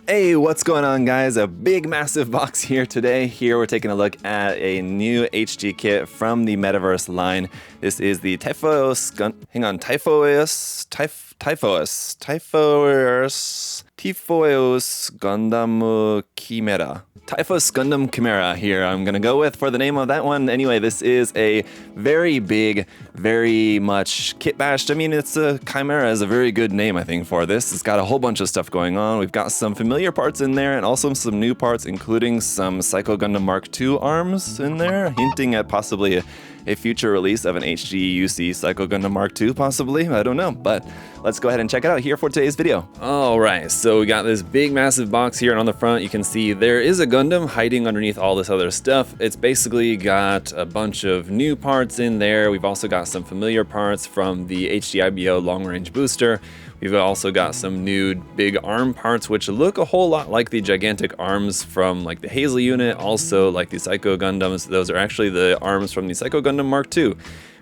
Hey, what's going on, guys? A big massive box here today. Here we're taking a look at a new HG kit from the Metaverse line. This is the Typhoeus Gundam Chimera. Typhoeus Gundam Chimera here I'm gonna go with for the name of that one. Anyway, this is a very big, very much kit bashed. I mean, Chimera is a very good name, I think, for this. It's got a whole bunch of stuff going on. We've got some familiar parts in there and also some new parts, including some Psycho Gundam Mark II arms in there, hinting at possibly a future release of an HG Psycho Gundam Mark II, possibly. I don't know, but let's go ahead and check it out here for today's video. All right, so we got this big massive box here, and on the front you can see there is a Gundam hiding underneath all this other stuff. It's basically got a bunch of new parts in there. We've also got some familiar parts from the HG long range booster. We've also got some new big arm parts, which look a whole lot like the gigantic arms from like the Hazley unit, also like the Psycho Gundams. Those are actually the arms from the Psycho Gundam Mark II,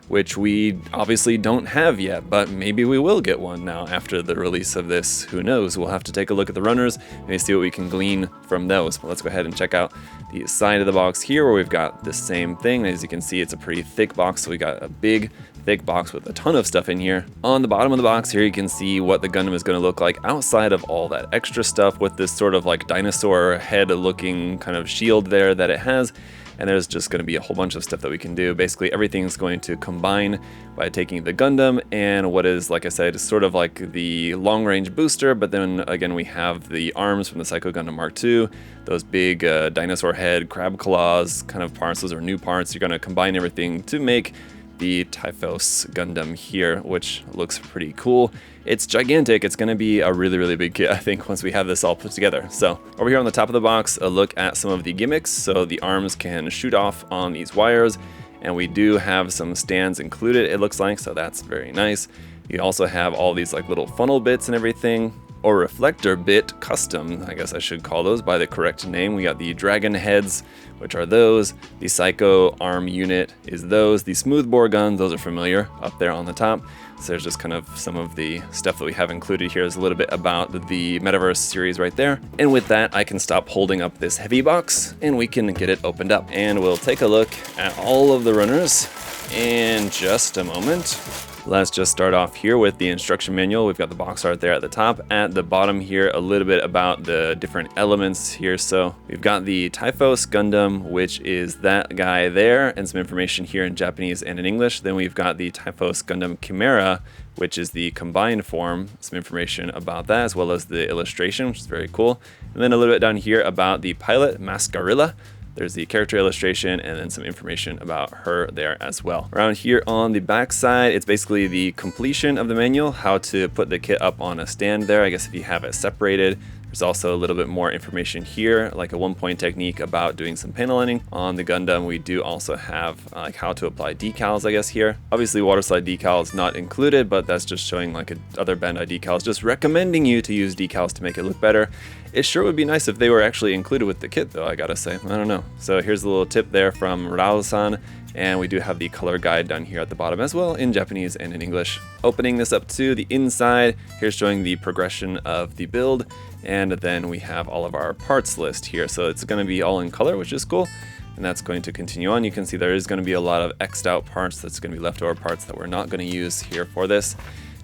which we obviously don't have yet, but maybe we will get one now after the release of this. Who knows? We'll have to take a look at the runners and see what we can glean from those. But let's go ahead and check out the side of the box here, where we've got the same thing. As you can see, it's a pretty thick box, so we got a big thick box with a ton of stuff in here. On the bottom of the box here, you can see what the Gundam is going to look like outside of all that extra stuff, with this sort of like dinosaur head looking kind of shield there that it has. And there's just going to be a whole bunch of stuff that we can do. Basically, everything's going to combine by taking the Gundam and what is, like I said, sort of like the long-range booster, but then again we have the arms from the Psycho Gundam Mark II, those big dinosaur head, crab claws kind of parts. Those are new parts. You're going to combine everything to make the Typhoeus Gundam here, which looks pretty cool. It's gigantic. It's going to be a really, really big kit, I think, once we have this all put together. So over here on the top of the box, a look at some of the gimmicks. So the arms can shoot off on these wires, and we do have some stands included, it looks like, so that's very nice. You also have all these like little funnel bits and everything, or reflector bit custom, I guess I should call those by the correct name. We got the dragon heads, which are those. The Psycho arm unit is those. The smoothbore guns, those are familiar up there on the top. So there's just kind of some of the stuff that we have included here. Is a little bit about the Metaverse series right there. And with that, I can stop holding up this heavy box and we can get it opened up. And we'll take a look at all of the runners in just a moment. Let's just start off here with the instruction manual. We've got the box art there at the top. At the bottom here, a little bit about the different elements here. So we've got the Typhoeus Gundam, which is that guy there, and some information here in Japanese and in English. Then we've got the Typhoeus Gundam Chimera, which is the combined form, some information about that, as well as the illustration, which is very cool. And then a little bit down here about the pilot, Mascarilla. There's the character illustration and then some information about her there as well. Around here on the back side, it's basically the completion of the manual, how to put the kit up on a stand there. I guess if you have it separated. There's also a little bit more information here, like a 1-point technique about doing some panel lining. On the Gundam, we do also have like how to apply decals, I guess, here. Obviously, water slide decals not included, but that's just showing like other Bandai decals, just recommending you to use decals to make it look better. It sure would be nice if they were actually included with the kit, though, I gotta say. I don't know. So here's a little tip there from Raul-san. And we do have the color guide down here at the bottom as well, in Japanese and in English. Opening this up to the inside, here's showing the progression of the build. And then we have all of our parts list here. So it's going to be all in color, which is cool. And that's going to continue on. You can see there is going to be a lot of X'd out parts. That's going to be leftover parts that we're not going to use here for this.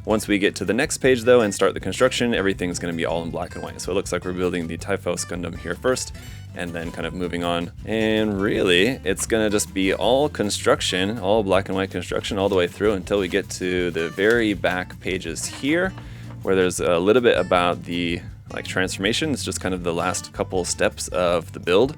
Once we get to the next page, though, and start the construction, everything's going to be all in black and white. So it looks like we're building the Typhoeus Gundam here first, and then kind of moving on. And really, it's going to just be all construction, all black and white construction all the way through until we get to the very back pages here, where there's a little bit about the transformation. It's just kind of the last couple steps of the build.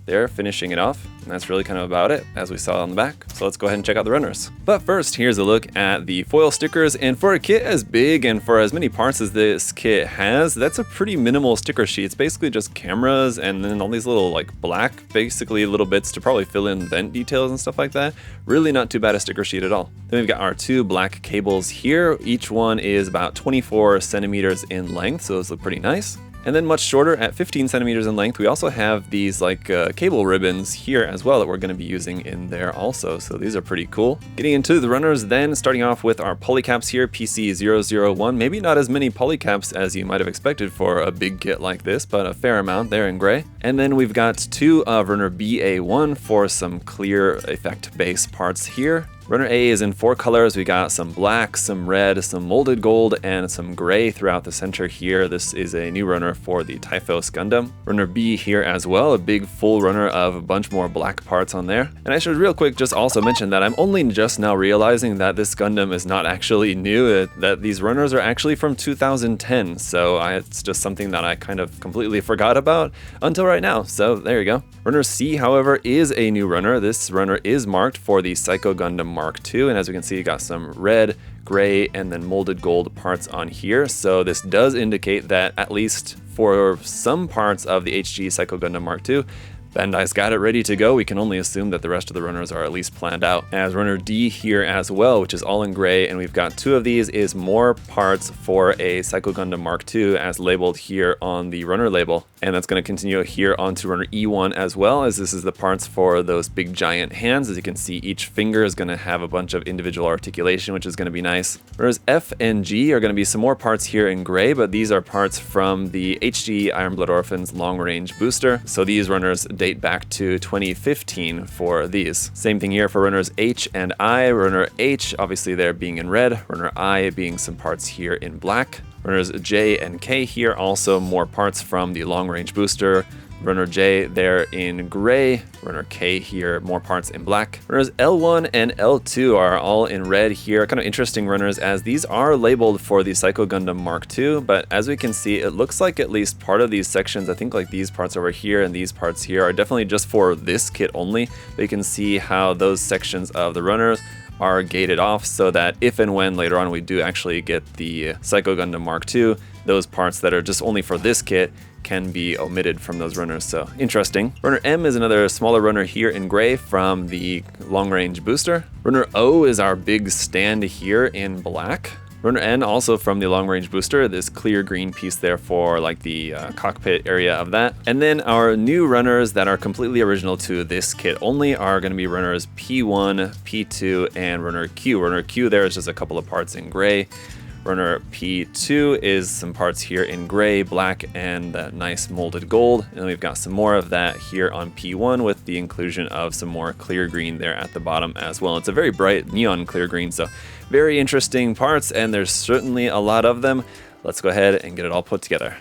There, finishing it off, and that's really kind of about it, as we saw on the back. So let's go ahead and check out the runners. But first, here's a look at the foil stickers, and for a kit as big and for as many parts as this kit has, that's a pretty minimal sticker sheet. It's basically just cameras and then all these little like black, basically little bits to probably fill in vent details and stuff like that. Really not too bad a sticker sheet at all. Then we've got our two black cables here. Each one is about 24 centimeters in length, so those look pretty nice. And then much shorter at 15 centimeters in length, we also have these like cable ribbons here as well that we're going to be using in there also. So these are pretty cool. Getting into the runners then, starting off with our polycaps here, PC001. Maybe not as many polycaps as you might have expected for a big kit like this, but a fair amount there in gray. And then we've got two of runner BA1 for some clear effect base parts here. Runner A is in 4 colors. We got some black, some red, some molded gold, and some gray throughout the center here. This is a new runner for the Typhoeus Gundam. Runner B here as well, a big full runner of a bunch more black parts on there. And I should real quick just also mention that I'm only just now realizing that this Gundam is not actually new, that these runners are actually from 2010. So it's just something that I kind of completely forgot about until right now. So there you go. Runner C, however, is a new runner. This runner is marked for the Psycho Gundam Mark II, and as we can see, you got some red, gray, and then molded gold parts on here. So this does indicate that at least for some parts of the HG Psycho Gundam Mark II, Bandai's got it ready to go. We can only assume that the rest of the runners are at least planned out. As runner D here as well, which is all in gray, and we've got 2 of these, is more parts for a Psycho Gundam Mark II as labeled here on the runner label. And that's going to continue here onto runner E1 as well, as this is the parts for those big giant hands. As you can see, each finger is going to have a bunch of individual articulation, which is going to be nice. Runners F and G are going to be some more parts here in gray, but these are parts from the HG Iron Blood Orphans long range booster. So these runners date back to 2015 for these. Same thing here for runners H and I. Runner H, obviously there being in red. Runner I being some parts here in black. Runners J and K here, also more parts from the long range booster. Runner J there in gray. Runner K here, more parts in black. Runners L1 and L2 are all in red here. Kind of interesting runners, as these are labeled for the Psycho Gundam Mark II, but as we can see, it looks like at least part of these sections, I think like these parts over here and these parts here, are definitely just for this kit only. But you can see how those sections of the runners are gated off so that if and when later on we do actually get the Psycho Gundam Mark II, those parts that are just only for this kit can be omitted from those runners. So interesting. Runner M is another smaller runner here in gray from the long range booster. Runner O is our big stand here in black. Runner N also from the long range booster, this clear green piece there for like the cockpit area of that. And then our new runners that are completely original to this kit only are going to be runners P1, P2, and runner Q. Runner Q there is just a couple of parts in gray. Runner P2 is some parts here in gray, black, and that nice molded gold. And then we've got some more of that here on P1 with the inclusion of some more clear green there at the bottom as well. It's a very bright neon clear green, so very interesting parts, and there's certainly a lot of them. Let's go ahead and get it all put together.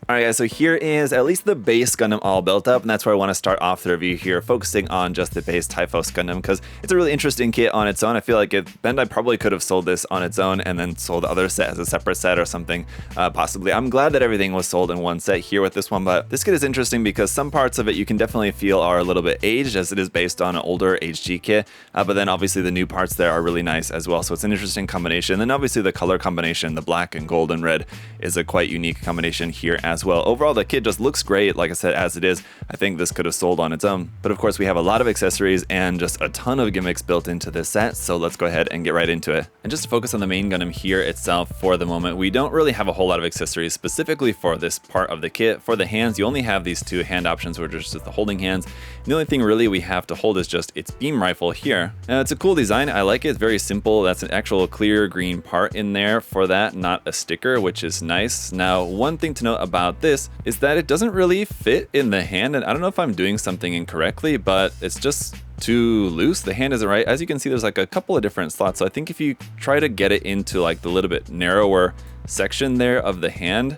Alright guys, so here is at least the base Gundam all built up, and that's where I want to start off the review here, focusing on just the base Typhoeus Gundam, because it's a really interesting kit on its own. I feel like Bandai probably could have sold this on its own and then sold the other set as a separate set or something, possibly. I'm glad that everything was sold in one set here with this one, but this kit is interesting because some parts of it you can definitely feel are a little bit aged, as it is based on an older HG kit, but then obviously the new parts there are really nice as well, so it's an interesting combination. And obviously the color combination, the black and gold and red, is a quite unique combination here as well. Overall, the kit just looks great, like I said, as it is. I think this could have sold on its own. But of course, we have a lot of accessories and just a ton of gimmicks built into this set, so let's go ahead and get right into it. And just to focus on the main Gundam here itself for the moment, we don't really have a whole lot of accessories specifically for this part of the kit. For the hands, you only have these 2 hand options, which are just the holding hands. And the only thing really we have to hold is just its beam rifle here. And it's a cool design. I like it. It's very simple. That's an actual clear green part in there for that, not a sticker, which is nice. Now, one thing to note about this is that it doesn't really fit in the hand, and I don't know if I'm doing something incorrectly, but it's just too loose. The hand isn't right. As you can see, there's like a couple of different slots, so I think if you try to get it into like the little bit narrower section there of the hand,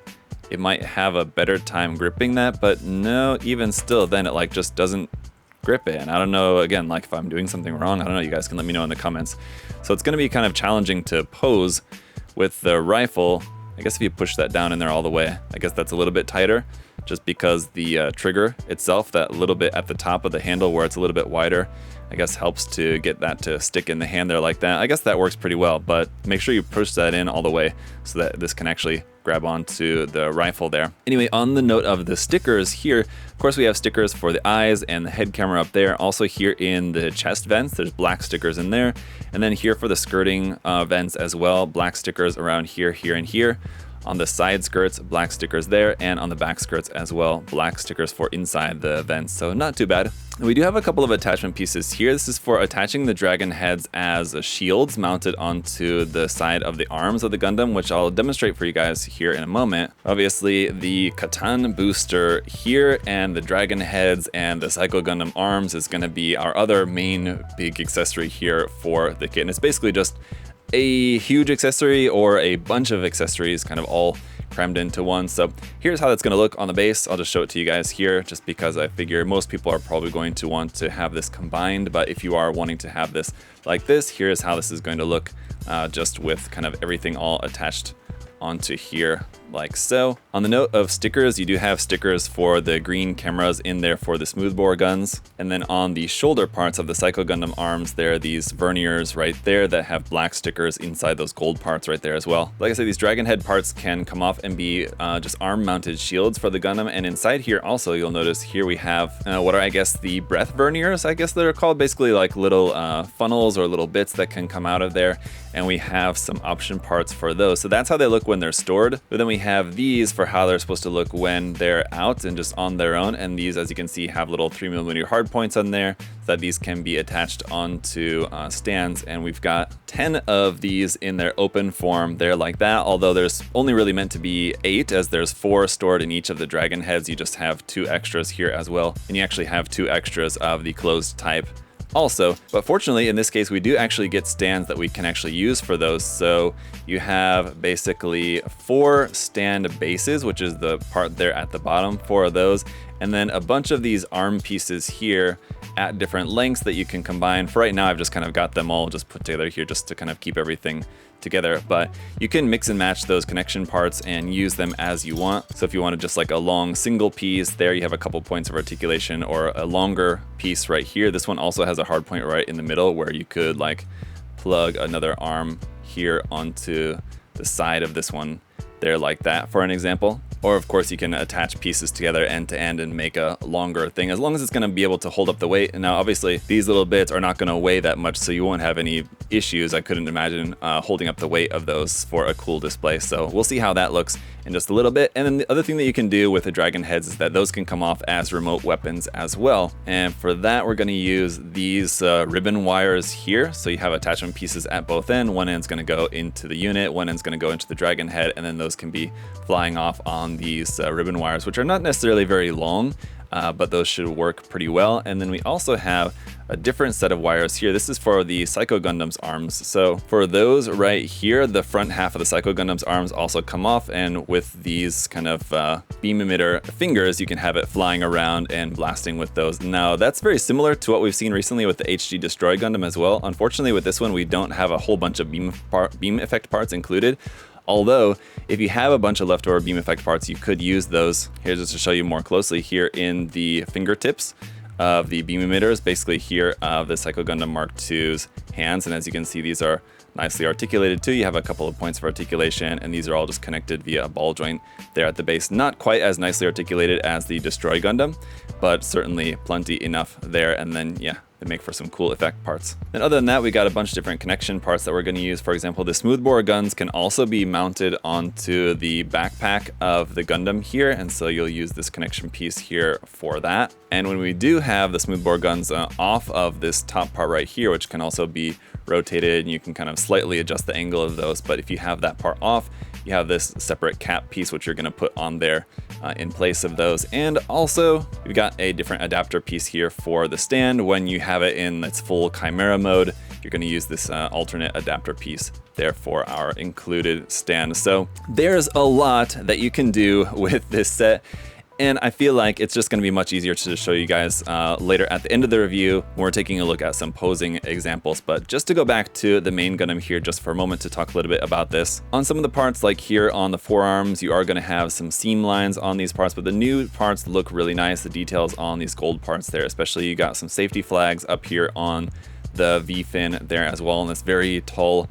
it might have a better time gripping that. But no, even still, then it like just doesn't grip it. And I don't know, again, like if I'm doing something wrong, I don't know, you guys can let me know in the comments. So it's going to be kind of challenging to pose with the rifle. I guess if you push that down in there all the way, I guess that's a little bit tighter, just because the trigger itself, that little bit at the top of the handle where it's a little bit wider, I guess helps to get that to stick in the hand there like that. I guess that works pretty well, but make sure you push that in all the way so that this can actually grab onto the rifle there. Anyway, on the note of the stickers here, of course we have stickers for the eyes and the head camera up there. Also here in the chest vents, there's black stickers in there. And then here for the skirting vents as well, black stickers around here, here, and here. On the side skirts, black stickers there, and on the back skirts as well, black stickers for inside the vents, so not too bad. We do have a couple of attachment pieces here. This is for attaching the dragon heads as shields mounted onto the side of the arms of the Gundam, which I'll demonstrate for you guys here in a moment. Obviously, the Katan booster here and the dragon heads and the Psycho Gundam arms is going to be our other main big accessory here for the kit. And it's basically just a huge accessory or a bunch of accessories kind of all crammed into one. So here's how that's going to look on the base. I'll just show it to you guys here just because I figure most people are probably going to want to have this combined, but if you are wanting to have this like this, here's how this is going to look just with kind of everything all attached onto here like so. On the note of stickers, you do have stickers for the green cameras in there for the smoothbore guns. And then on the shoulder parts of the Psycho Gundam arms, there are these verniers right there that have black stickers inside those gold parts right there as well. Like I said, these dragon head parts can come off and be just arm mounted shields for the Gundam. And inside here also, you'll notice here we have what are, I guess, the breath verniers, I guess they're called, basically like little funnels or little bits that can come out of there. And we have some option parts for those. So that's how they look when they're stored. But then we have these for how they're supposed to look when they're out and just on their own. And these, as you can see, have little 3mm hard points on there so that these can be attached onto stands. And we've got 10 of these in their open form there like that, although there's only really meant to be 8 as there's 4 stored in each of the dragon heads. You just have 2 extras here as well. And you actually have 2 extras of the closed type also. But fortunately, in this case, we do actually get stands that we can actually use for those. So you have basically 4 stand bases, which is the part there at the bottom, 4 of those, and then a bunch of these arm pieces here at different lengths that you can combine. For right now, I've just kind of got them all just put together here just to kind of keep everything together, but you can mix and match those connection parts and use them as you want. So if you wanted just like a long single piece, there you have a couple points of articulation, or a longer piece right here. This one also has a hard point right in the middle where you could like plug another arm here onto the side of this one there like that, for an example. Or of course you can attach pieces together end to end and make a longer thing, as long as it's going to be able to hold up the weight. And now obviously these little bits are not going to weigh that much, so you won't have any issues. I couldn't imagine holding up the weight of those for a cool display. So we'll see how that looks in just a little bit. And then the other thing that you can do with the dragon heads is that those can come off as remote weapons as well. And for that, we're going to use these ribbon wires here. So you have attachment pieces at both ends. One end's going to go into the unit, one end's going to go into the dragon head, and then those can be flying off on these ribbon wires, which are not necessarily very long, but those should work pretty well. And then we also have a different set of wires here. This is for the Psycho Gundam's arms. So for those right here, the front half of the Psycho Gundam's arms also come off, and with these kind of beam emitter fingers, you can have it flying around and blasting with those. Now that's very similar to what we've seen recently with the HG Destroy Gundam as well. Unfortunately, with this one, we don't have a whole bunch of beam effect parts included. Although, if you have a bunch of leftover beam effect parts, you could use those. Here's just to show you more closely here in the fingertips of the beam emitters, basically here of the Psycho Gundam Mark II's hands. And as you can see, these are nicely articulated too. You have a couple of points of articulation, and these are all just connected via a ball joint there at the base. Not quite as nicely articulated as the Destroy Gundam, but certainly plenty enough there. And then, yeah, they make for some cool effect parts. And other than that, we got a bunch of different connection parts that we're going to use. For example, the smoothbore guns can also be mounted onto the backpack of the Gundam here, and so you'll use this connection piece here for that. And when we do have the smoothbore guns off of this top part right here, which can also be rotated, and you can kind of slightly adjust the angle of those, but if you have that part off, you have this separate cap piece which you're going to put on there in place of those. And also we've got a different adapter piece here for the stand. When you have it in its full Chimera mode, you're going to use this alternate adapter piece there for our included stand. So there's a lot that you can do with this set, and I feel like it's just going to be much easier to show you guys later at the end of the review when we're taking a look at some posing examples. But just to go back to the main Gundam here just for a moment to talk a little bit about this. On some of the parts, like here on the forearms, you are going to have some seam lines on these parts, but the new parts look really nice. The details on these gold parts there, especially you got some safety flags up here on the V-fin there as well, and this very tall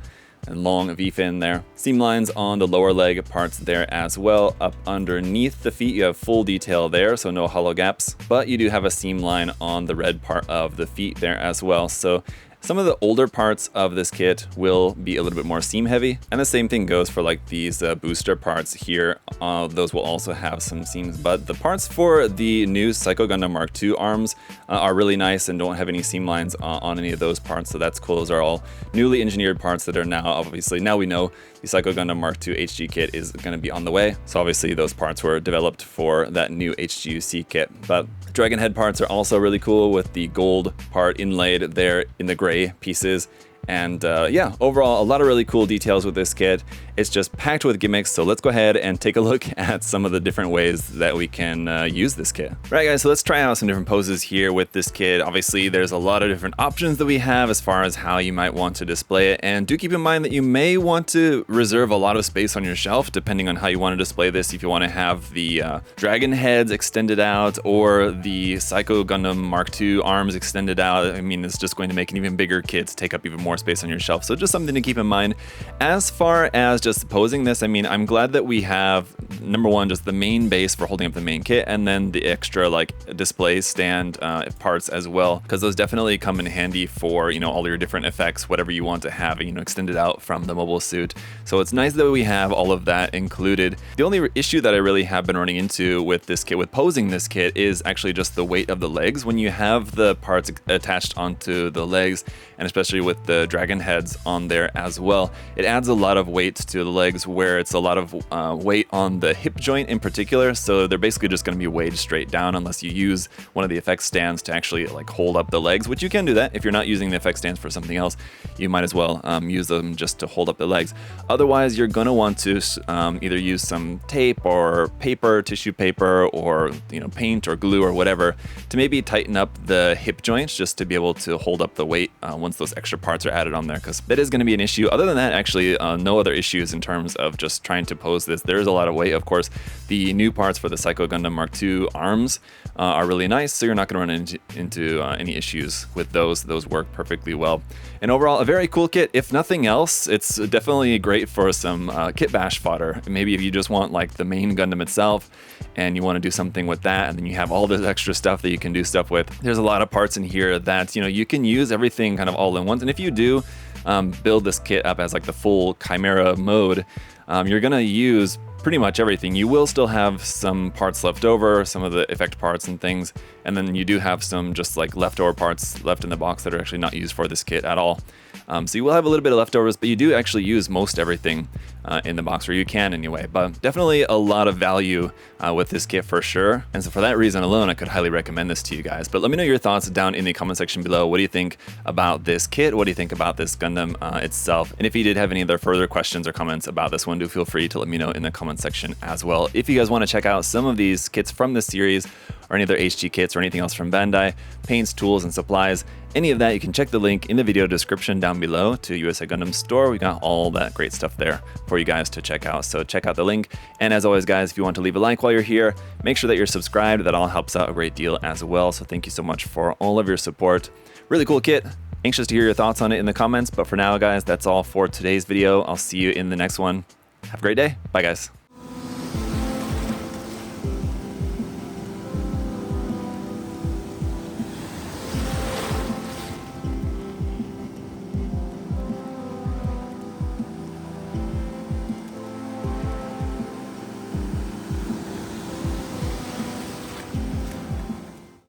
and long V-fin there. Seam lines on the lower leg parts there as well. Up underneath the feet, you have full detail there, so no hollow gaps, but you do have a seam line on the red part of the feet there as well. So Some of the older parts of this kit will be a little bit more seam heavy, and the same thing goes for like these booster parts here. Those will also have some seams, but the parts for the new Psycho Gundam Mark II arms are really nice and don't have any seam lines on any of those parts, so that's cool. Those are all newly engineered parts that are now, obviously, now we know the Psycho Gundam Mark II HG kit is going to be on the way, so obviously those parts were developed for that new HGUC kit. But Dragon Head parts are also really cool with the gold part inlaid there in the gray pieces. And yeah, overall, a lot of really cool details with this kit. It's just packed with gimmicks, so let's go ahead and take a look at some of the different ways that we can use this kit. Right, guys, so let's try out some different poses here with this kit. Obviously, there's a lot of different options that we have as far as how you might want to display it, and do keep in mind that you may want to reserve a lot of space on your shelf, depending on how you want to display this. If you want to have the dragon heads extended out, or the Psycho Gundam Mark II arms extended out, I mean, it's just going to make an even bigger kit to take up even more space on your shelf. So just something to keep in mind. As far as just posing this, I mean, I'm glad that we have, number one, just the main base for holding up the main kit, and then the extra like display stand parts as well, because those definitely come in handy for, you know, all your different effects, whatever you want to have, you know, extended out from the mobile suit. So it's nice that we have all of that included. The only issue that I really have been running into with this kit, with posing this kit, is actually just the weight of the legs. When you have the parts attached onto the legs, and especially with the dragon heads on there as well, it adds a lot of weight to the legs, where it's a lot of weight on the hip joint in particular. So they're basically just going to be weighed straight down unless you use one of the effects stands to actually like hold up the legs, which you can do that. If you're not using the effect stands for something else, you might as well use them just to hold up the legs. Otherwise, you're going to want to either use some tape or paper, tissue paper, or, you know, paint or glue or whatever to maybe tighten up the hip joints just to be able to hold up the weight once those extra parts are added on there, because that is going to be an issue. Other than that, actually, no other issues in terms of just trying to pose this. There is a lot of weight. Of course, the new parts for the Psycho Gundam Mark II arms are really nice, so you're not going to run into any issues with those. Those work perfectly well. And overall, a very cool kit. If nothing else, it's definitely great for some kit bash fodder. Maybe if you just want like the main Gundam itself and you want to do something with that, and then you have all this extra stuff that you can do stuff with. There's a lot of parts in here that, you know, you can use everything kind of all in once. And if you do build this kit up as like the full Chimera mode, you're gonna use pretty much everything. You will still have some parts left over, some of the effect parts and things, and then you do have some just like leftover parts left in the box that are actually not used for this kit at all. So you will have a little bit of leftovers, but you do actually use most everything in the box, or you can anyway. But definitely a lot of value with this kit for sure. And so for that reason alone, I could highly recommend this to you guys. But let me know your thoughts down in the comment section below. What do you think about this kit? What do you think about this Gundam itself? And if you did have any other further questions or comments about this one, do feel free to let me know in the comment section as well. If you guys want to check out some of these kits from this series, or any other HG kits or anything else from Bandai, paints, tools, and supplies, any of that, you can check the link in the video description down below to USA Gundam Store. We got all that great stuff there for you guys to check out. So check out the link. And as always, guys, if you want to leave a like while you're here, make sure that you're subscribed. That all helps out a great deal as well. So thank you so much for all of your support. Really cool kit. Anxious to hear your thoughts on it in the comments. But for now, guys, that's all for today's video. I'll see you in the next one. Have a great day. Bye, guys.